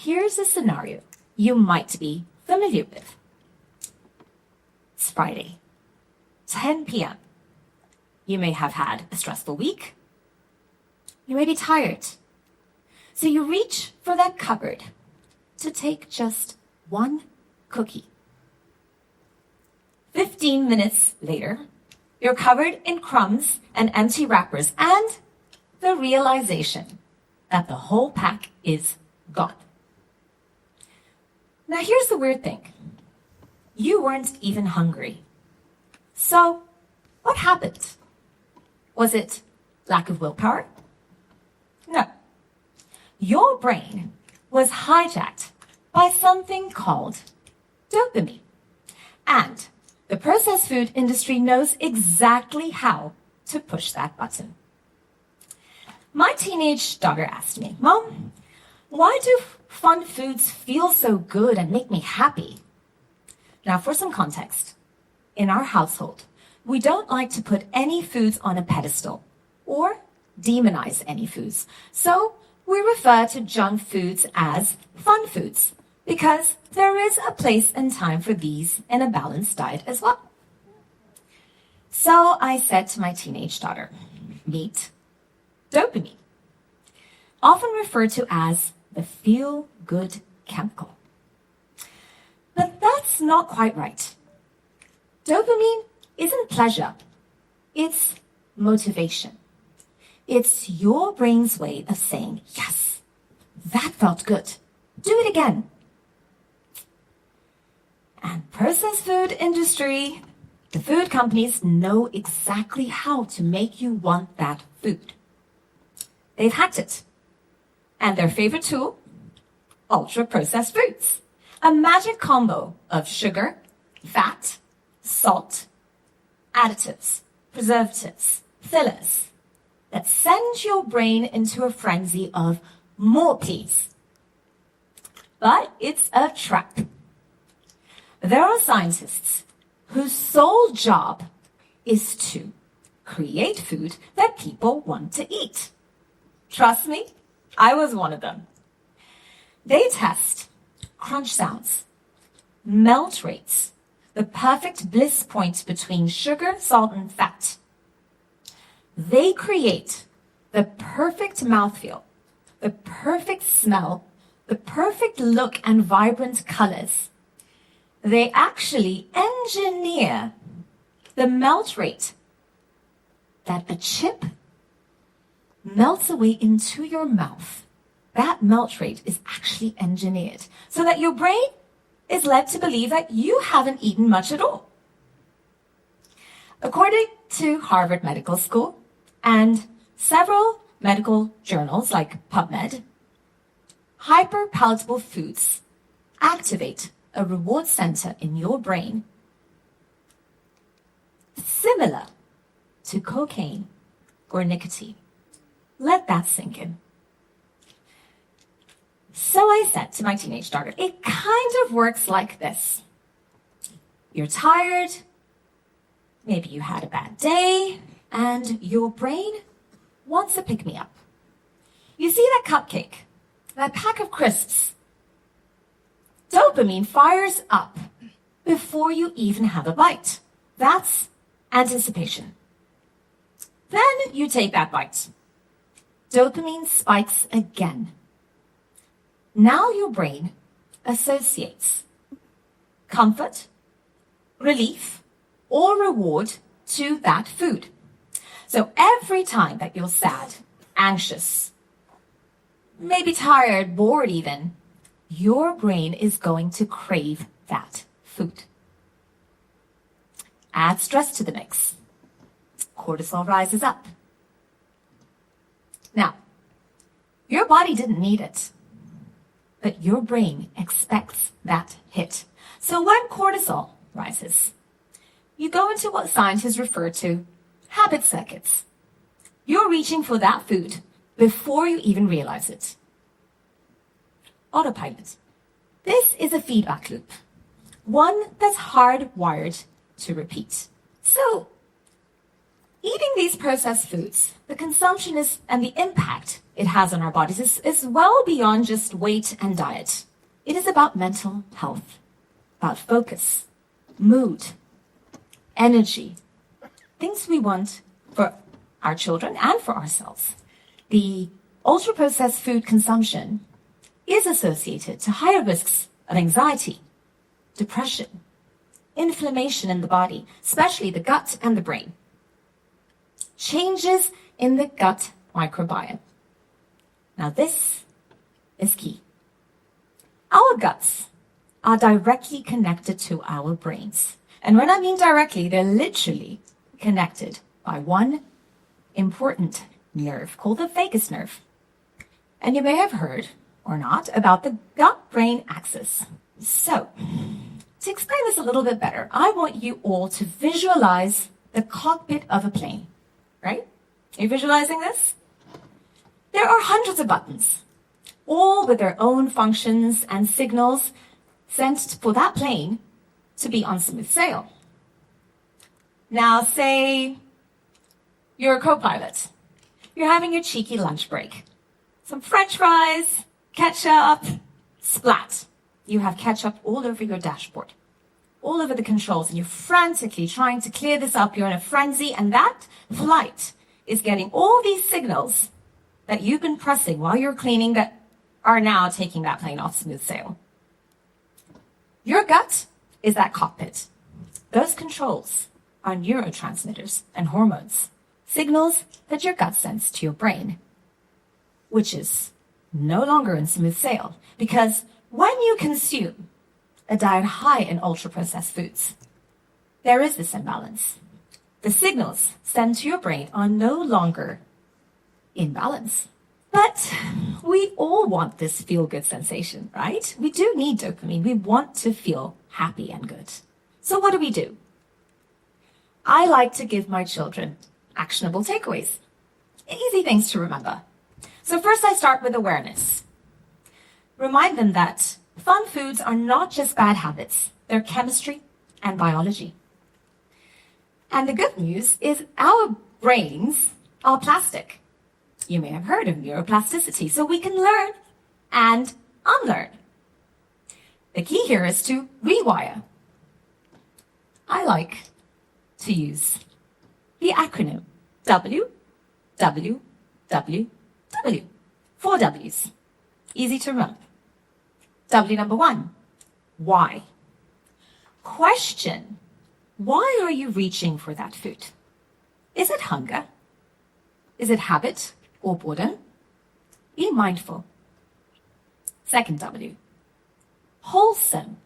here's a scenario you might be familiar with. It's Friday, 10 p.m. You may have had a stressful week. You may be tired. So you reach for that cupboard to take just one cookie. 15 minutes later, you're covered in crumbs and empty wrappers and the realization that the whole pack is gone. Now here's the weird thing. You weren't even hungry. So what happened? Was it lack of willpower? No. Your brain was hijacked by something called dopamine. And the processed food industry knows exactly how to push that button. My teenage daughter asked me, "Mom, why do fun foods feel so good and make me happy?" Now, for some context, in our household, we don't like to put any foods on a pedestal or demonize any foods. So we refer to junk foods as fun foods because there is a place and time for these in a balanced diet as well. So I said to my teenage daughter, meet dopamine, often referred to as the feel-good chemical. But that's not quite right. Dopamine isn't pleasure. It's motivation. It's your brain's way of saying, yes, that felt good. Do it again. And processed food industry, the food companies know exactly how to make you want that food. They've hacked it. And their favorite tool, ultra-processed foods. A magic combo of sugar, fat, salt, additives, preservatives, fillers that send your brain into a frenzy of more, please. But it's a trap. There are scientists whose sole job is to create food that people want to eat. Trust me, I was one of them. They test crunch sounds, melt rates, the perfect bliss point between sugar, salt, and fat. They create the perfect mouthfeel, the perfect smell, the perfect look and vibrant colors. They actually engineer the melt rate that a chip melts away into your mouth. That melt rate is actually engineered so that your brain is led to believe that you haven't eaten much at all. According to Harvard Medical School and several medical journals like PubMed, hyperpalatable foods activate a reward center in your brain similar to cocaine or nicotine. Let that sink in. So I said to my teenage daughter, it kind of works like this. You're tired, maybe you had a bad day, and your brain wants a pick-me-up. You see that cupcake, that pack of crisps? Dopamine fires up before you even have a bite. That's anticipation. Then you take that bite. Dopamine spikes again. Now your brain associates comfort, relief, or reward to that food. So every time that you're sad, anxious, maybe tired, bored even, your brain is going to crave that food. Add stress to the mix. Cortisol rises up. Now, your body didn't need it, but your brain expects that hit. So when cortisol rises, you go into what scientists refer to habit circuits. You're reaching for that food before you even realize it. Autopilot. This is a feedback loop, one that's hardwired to repeat. So Eating these processed foods, the consumption and the impact it has on our bodies is well beyond just weight and diet. It is about mental health, about focus, mood, energy, things we want for our children and for ourselves. The ultra-processed food consumption is associated to higher risks of anxiety, depression, inflammation in the body, especially the gut and the brain. Changes in the gut microbiome. Now this is key. Our guts are directly connected to our brains. And when I mean directly, they're literally connected by one important nerve called the vagus nerve. And you may have heard, or not, about the gut-brain axis. So, to explain this a little bit better, I want you all to visualize the cockpit of a plane. Right? Are you visualizing this? There are hundreds of buttons, all with their own functions and signals sent for that plane to be on smooth sail. Now, say you're a co-pilot. You're having your cheeky lunch break. Some French fries, ketchup, splat. You have ketchup all over your dashboard, all over the controls, and you're frantically trying to clear this up. You're in a frenzy, and that flight is getting all these signals that you've been pressing while you're cleaning that are now taking that plane off smooth sail. Your gut is that cockpit. Those controls are neurotransmitters and hormones, signals that your gut sends to your brain, which is no longer in smooth sail, because when you consume a diet high in ultra-processed foods, there is this imbalance. The signals sent to your brain are no longer in balance. But we all want this feel-good sensation, right? We do need dopamine. We want to feel happy and good. So what do? I like to give my children actionable takeaways, easy things to remember. So first I start with awareness. Remind them that fun foods are not just bad habits. They're chemistry and biology. And the good news is our brains are plastic. You may have heard of neuroplasticity, so we can learn and unlearn. The key here is to rewire. I like to use the acronym W, W, W, W. 4 W's. Easy to remember. W number 1, why? Question, why are you reaching for that food? Is it hunger? Is it habit or boredom? Be mindful. Second W, wholesome.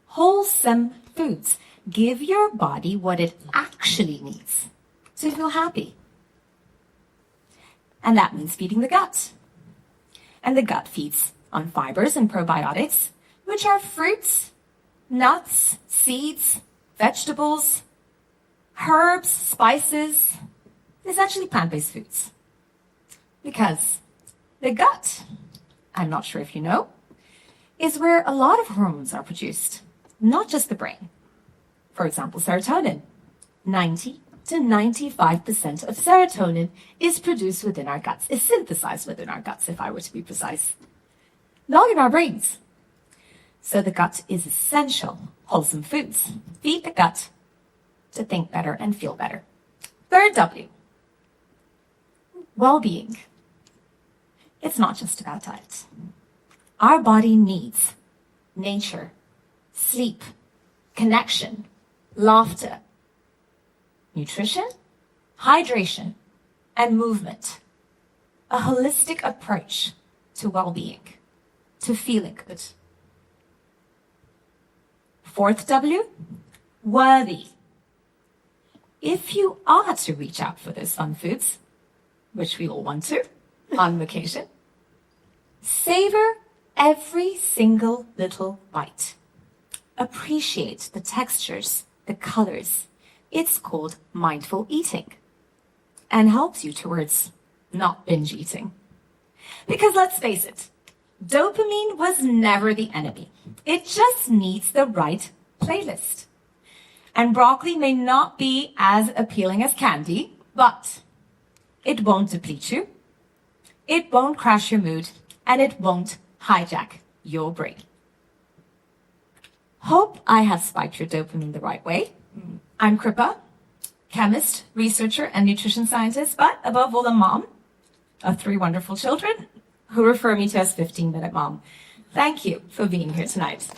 Wholesome foods. Give your body what it actually needs to feel happy. And that means feeding the gut. And the gut feeds on fibers and probiotics, which are fruits, nuts, seeds, vegetables, herbs, spices, essentially plant-based foods. Because the gut, I'm not sure if you know, is where a lot of hormones are produced, not just the brain. For example, serotonin. 90 to 95% of serotonin is produced within our guts, is synthesized within our guts, if I were to be precise. Not in our brains. So the gut is essential. Wholesome foods. Feed the gut to think better and feel better. Third W, well-being. It's not just about diet. Our body needs nature, sleep, connection, laughter, nutrition, hydration, and movement. A holistic approach to well-being, to feeling good. Fourth W, worthy. If you are to reach out for those fun foods, which we all want to on vacation, savor every single little bite. Appreciate the textures, the colors. It's called mindful eating and helps you towards not binge eating. Because let's face it, dopamine was never the enemy. It just needs the right playlist. And broccoli may not be as appealing as candy, but it won't deplete you, it won't crash your mood, and it won't hijack your brain. Hope I have spiked your dopamine the right way. I'm Kripa, chemist, researcher, and nutrition scientist, but above all, a mom of 3 wonderful children who refer me to as 15-minute mom. Thank you for being here tonight.